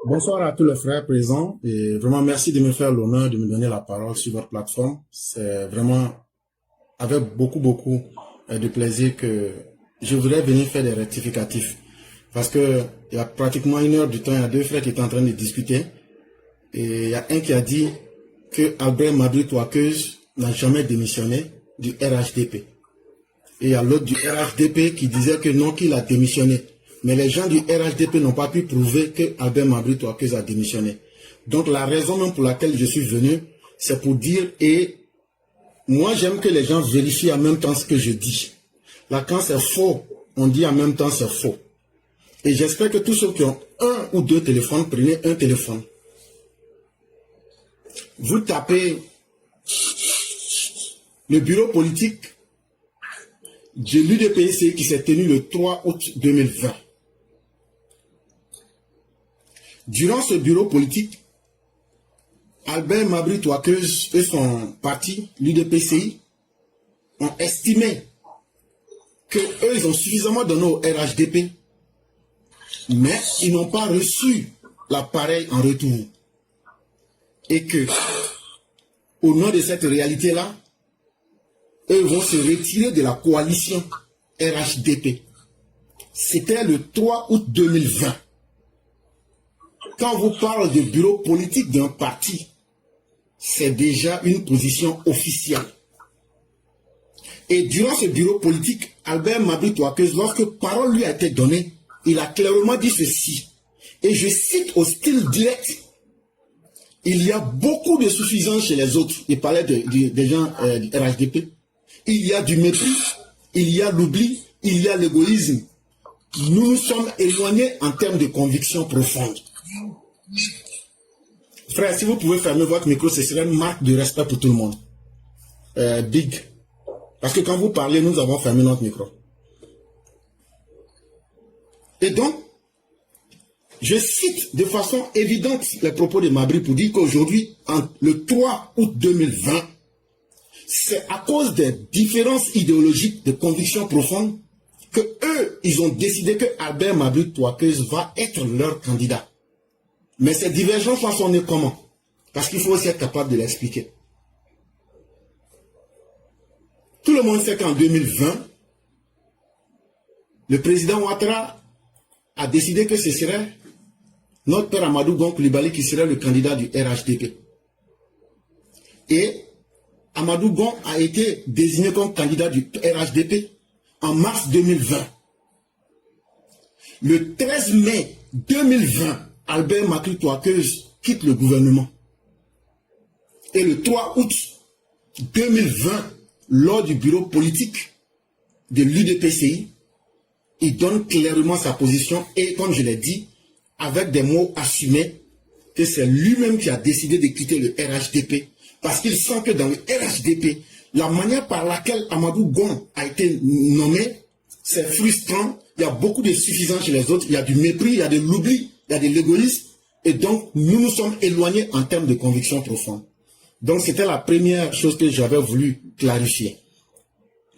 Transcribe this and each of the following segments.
Bonsoir à tous les frères présents et vraiment merci de me faire l'honneur de me donner la parole sur votre plateforme. C'est vraiment avec beaucoup de plaisir que je voudrais venir faire des rectificatifs. Parce que il y a pratiquement une heure du temps, il y a deux frères qui étaient en train de discuter et il y a un qui a dit que Albert Madrid Ouakheuse n'a jamais démissionné du RHDP. Et il y a l'autre du RHDP qui disait que non, qu'il a démissionné. Mais les gens du RHDP n'ont pas pu prouver que Albert Madrid Ouakheuse a démissionné. Donc la raison même pour laquelle je suis venu, c'est pour dire, et moi j'aime que les gens vérifient en même temps ce que je dis. Là quand c'est faux, on dit en même temps c'est faux. Et j'espère que tous ceux qui ont un ou deux téléphones, prenez un téléphone. Vous tapez le bureau politique de l'UDPC qui s'est tenu le 3 août 2020. Durant ce bureau politique, Albert Madrid Ouakheuse et son parti, l'UDPCI, ont estimé qu'eux, ils ont suffisamment donné au RHDP, mais ils n'ont pas reçu l'appareil en retour. Et que, au nom de cette réalité-là, eux vont se retirer de la coalition RHDP. C'était le 3 août 2020. Quand on vous parle de bureau politique d'un parti, c'est déjà une position officielle. Et durant ce bureau politique, Albert Madrid Ouakheuse, lorsque parole lui a été donnée, il a clairement dit ceci. Et je cite au style direct, il y a beaucoup de suffisance chez les autres. Il parlait des gens du RHDP. Il y a du mépris, il y a l'oubli, il y a l'égoïsme. Nous nous sommes éloignés en termes de conviction profonde. Frère, si vous pouvez fermer votre micro, ce serait une marque de respect pour tout le monde. Big. Parce que quand vous parlez, nous avons fermé notre micro. Et donc, je cite de façon évidente les propos de Mabry pour dire qu'aujourd'hui, le 3 août 2020, c'est à cause des différences idéologiques de conviction profonde que eux, ils ont décidé que Albert Madrid Ouakheuse va être leur candidat. Mais ces divergences sont nées comment? Parce qu'il faut aussi être capable de l'expliquer. Tout le monde sait qu'en 2020, le président Ouattara a décidé que ce serait notre père Amadou Gon Coulibaly qui serait le candidat du RHDP. Et Amadou Gon a été désigné comme candidat du RHDP en mars 2020. Le 13 mai 2020, Albert Madrid Ouakheuse quitte le gouvernement. Et le 3 août 2020, lors du bureau politique de l'UDPCI, il donne clairement sa position et, comme je l'ai dit, avec des mots assumés, que c'est lui-même qui a décidé de quitter le RHDP. Parce qu'il sent que dans le RHDP, la manière par laquelle Amadou Gon a été nommé, c'est frustrant. Il y a beaucoup de suffisance chez les autres. Il y a du mépris, il y a de l'oubli, il y a de l'égoïsme. Et donc, nous nous sommes éloignés en termes de conviction profonde. Donc, c'était la première chose que j'avais voulu clarifier.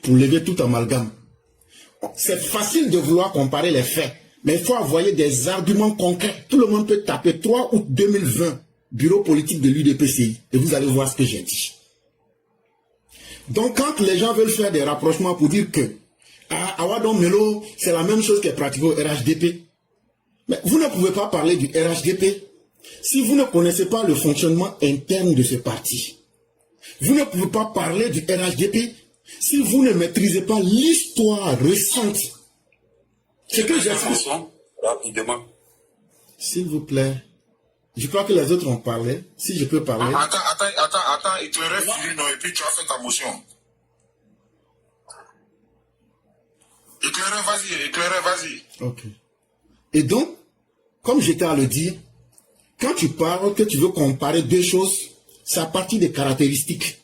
Pour lever tout amalgame. C'est facile de vouloir comparer les faits. Mais il faut envoyer des arguments concrets. Tout le monde peut taper 3 août 2020, bureau politique de l'UDPCI. Et vous allez voir ce que j'ai dit. Donc, quand les gens veulent faire des rapprochements pour dire que Awadon Melo, c'est la même chose qui est pratiquée au RHDP. Mais vous ne pouvez pas parler du RHDP si vous ne connaissez pas le fonctionnement interne de ce parti. Vous ne pouvez pas parler du RHDP si vous ne maîtrisez pas l'histoire récente. C'est que j'explique. Rapidement. S'il vous plaît. Je crois que les autres ont parlé. Si je peux parler. Attends, éclairez Firino et puis tu as fait ta motion. Éclairez, vas-y. Ok. Et donc, comme j'étais à le dire, quand tu parles, que tu veux comparer deux choses, c'est à partir des caractéristiques.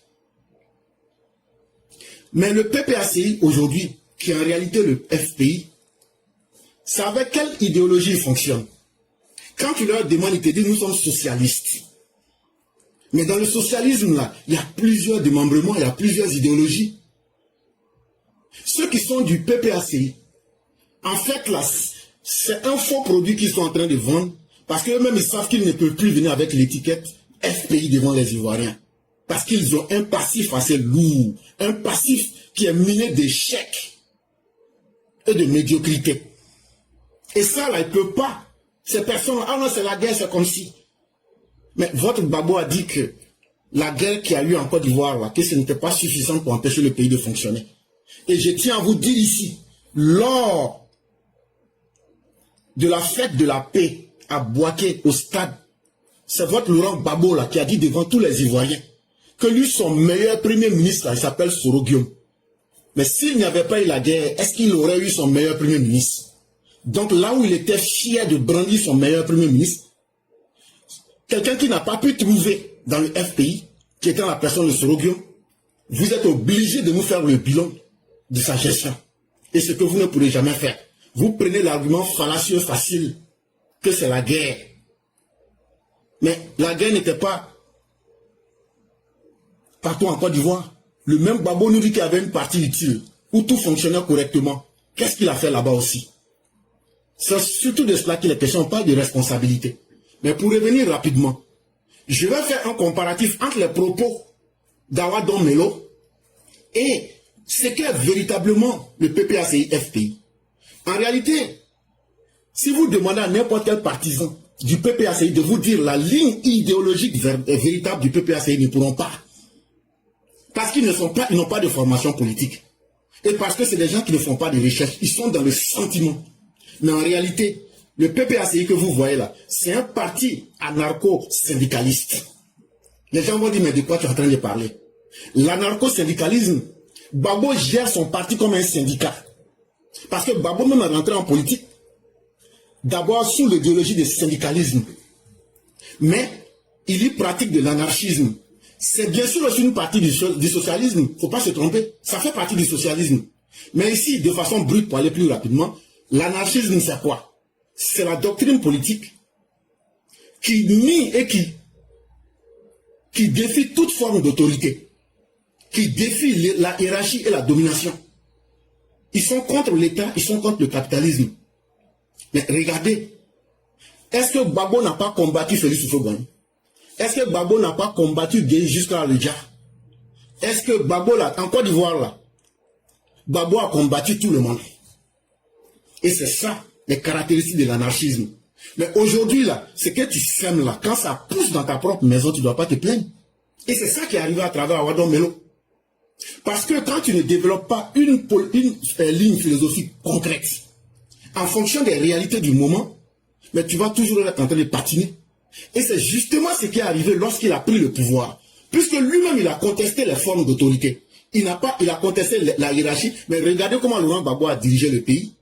Mais le PPACI, aujourd'hui, qui est en réalité le FPI, c'est avec quelle idéologie il fonctionne? Quand tu leur demandes, ils te disent, nous sommes socialistes. Mais dans le socialisme, là, il y a plusieurs démembrements, il y a plusieurs idéologies. Ceux qui sont du PPACI, en fait, là, c'est un faux produit qu'ils sont en train de vendre Parce qu'eux-mêmes, ils savent qu'ils ne peuvent plus venir avec l'étiquette FPI devant les Ivoiriens. Parce qu'ils ont un passif assez lourd. Un passif qui est miné d'échecs et de médiocrité. Et ça, là, ils ne peuvent pas. Ces personnes, ah non, c'est la guerre, c'est comme si. Mais votre Babo a dit que la guerre qu'il y a eu en Côte d'Ivoire, là, que ce n'était pas suffisant pour empêcher le pays de fonctionner. Et je tiens à vous dire ici, lors de la fête de la paix à Bouaké, au stade, c'est votre Laurent Gbagbo là qui a dit devant tous les Ivoiriens que lui, son meilleur premier ministre, là, il s'appelle Soro Guillaume. Mais s'il n'y avait pas eu la guerre, est-ce qu'il aurait eu son meilleur premier ministre? Donc là où il était fier de brandir son meilleur premier ministre, quelqu'un qui n'a pas pu trouver dans le FPI, qui était dans la personne de Soro Guillaume, vous êtes obligé de nous faire le bilan de sa gestion. Et ce que vous ne pourrez jamais faire. Vous prenez l'argument fallacieux facile que c'est la guerre. Mais la guerre n'était pas partout en Côte d'Ivoire. Le même Gbagbo nous dit qu'il y avait une partie utile, où tout fonctionnait correctement. Qu'est-ce qu'il a fait là-bas aussi? C'est surtout de cela qu'il est question, on parle de responsabilité. Mais pour revenir rapidement, je vais faire un comparatif entre les propos d'Awa Don Melo et ce qu'est véritablement le PPACI-FPI. En réalité, si vous demandez à n'importe quel partisan du PPACI de vous dire la ligne idéologique véritable du PPACI, ils ne pourront pas. Parce qu'ils n'ont pas de formation politique. Et parce que c'est des gens qui ne font pas de recherche. Ils sont dans le sentiment. Mais en réalité, le PPACI que vous voyez là, c'est un parti anarcho-syndicaliste. Les gens vont dire, mais de quoi tu es en train de parler? L'anarcho-syndicalisme, Gbagbo gère son parti comme un syndicat. Parce que Gbagbo même est rentré en politique, d'abord sous l'idéologie du syndicalisme. Mais il y pratique de l'anarchisme. C'est bien sûr aussi une partie du socialisme, il ne faut pas se tromper, ça fait partie du socialisme. Mais ici, de façon brute, pour aller plus rapidement, l'anarchisme c'est quoi? C'est la doctrine politique qui nie et qui défie toute forme d'autorité, qui défie la hiérarchie et la domination. Ils sont contre l'État, ils sont contre le capitalisme. Mais regardez, est-ce que Gbagbo n'a pas combattu Félix Houphouët-Boigny? Est-ce que Gbagbo n'a pas combattu Gueye jusqu'à Alidja? Est-ce que Gbagbo, là, en Côte d'Ivoire, là, Gbagbo a combattu tout le monde? Et c'est ça, les caractéristiques de l'anarchisme. Mais aujourd'hui, là, ce que tu sèmes là, quand ça pousse dans ta propre maison, tu ne dois pas te plaindre. Et c'est ça qui est arrivé à travers Awa Don Melo. Parce que quand tu ne développes pas une ligne philosophique concrète, en fonction des réalités du moment, mais tu vas toujours être en train de patiner. Et c'est justement ce qui est arrivé lorsqu'il a pris le pouvoir. Puisque lui-même, il a contesté les formes d'autorité. Il a contesté la hiérarchie, mais regardez comment Laurent Gbagbo a dirigé le pays.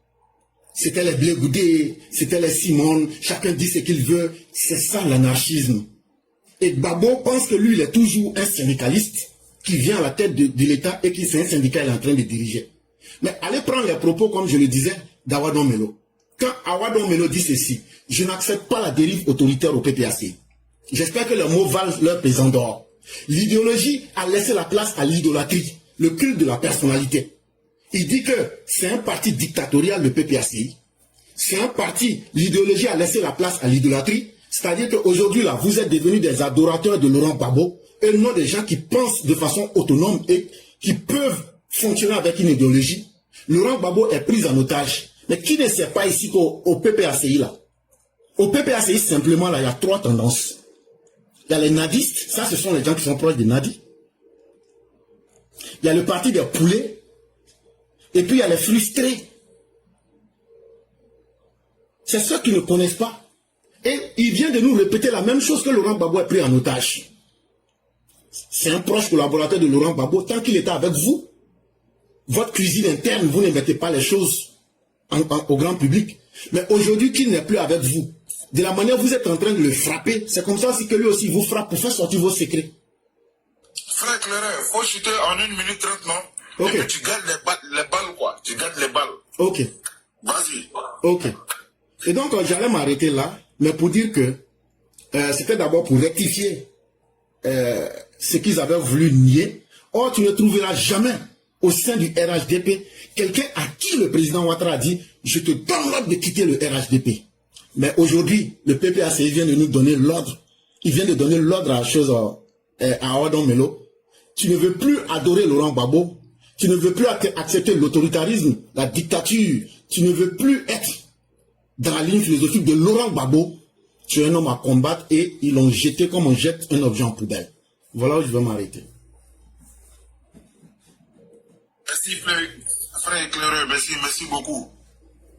C'était les Blé Goudé, c'était les Simone, chacun dit ce qu'il veut. C'est ça l'anarchisme. Et Gbagbo pense que lui, il est toujours un syndicaliste qui vient à la tête de l'État et qui c'est un syndicat qu'il est en train de diriger. Mais allez prendre les propos, comme je le disais, d'Awa Don Melo. Quand Awa Don Melo dit ceci, je n'accepte pas la dérive autoritaire au PPACI. J'espère que les mots valent leur pesant d'or. L'idéologie a laissé la place à l'idolâtrie, le culte de la personnalité. Il dit que c'est un parti dictatorial, le PPACI. C'est un parti, l'idéologie a laissé la place à l'idolâtrie. C'est-à-dire qu'aujourd'hui, là, vous êtes devenus des adorateurs de Laurent Gbagbo et non des gens qui pensent de façon autonome et qui peuvent fonctionner avec une idéologie. Laurent Gbagbo est pris en otage. Mais qui ne sait pas ici qu'au PPACI, là, au PPACI, simplement, là, il y a trois tendances. Il y a les nadistes, ça, ce sont les gens qui sont proches des nadis. Il y a le parti des poulets. Et puis, il y a les frustrés. C'est ceux qui ne connaissent pas. Et il vient de nous répéter la même chose que Laurent Gbagbo est pris en otage. C'est un proche collaborateur de Laurent Gbagbo. Tant qu'il était avec vous, votre cuisine interne, vous ne mettez pas les choses au grand public. Mais aujourd'hui, qu'il n'est plus avec vous, de la manière dont vous êtes en train de le frapper, c'est comme ça aussi que lui aussi vous frappe pour faire sortir vos secrets. Frère Claire, il faut chuter en 1 minute 30, non? Ok. Et puis tu gardes les balles, quoi. Tu gardes les balles. Ok. Vas-y. Ok. Et donc, j'allais m'arrêter là, mais pour dire que c'était d'abord pour rectifier ce qu'ils avaient voulu nier. Or, tu ne trouveras jamais au sein du RHDP quelqu'un à qui le président Ouattara a dit « Je te donne l'ordre de quitter le RHDP ». Mais aujourd'hui, le PPACI vient de nous donner l'ordre. Il vient de donner l'ordre à Odon Melo. Tu ne veux plus adorer Laurent Gbagbo. Tu ne veux plus accepter l'autoritarisme, la dictature. Tu ne veux plus être dans la ligne philosophique de Laurent Gbagbo. Tu es un homme à combattre et ils l'ont jeté comme on jette un objet en poubelle. Voilà où je vais m'arrêter. Merci frère éclaireur, merci beaucoup.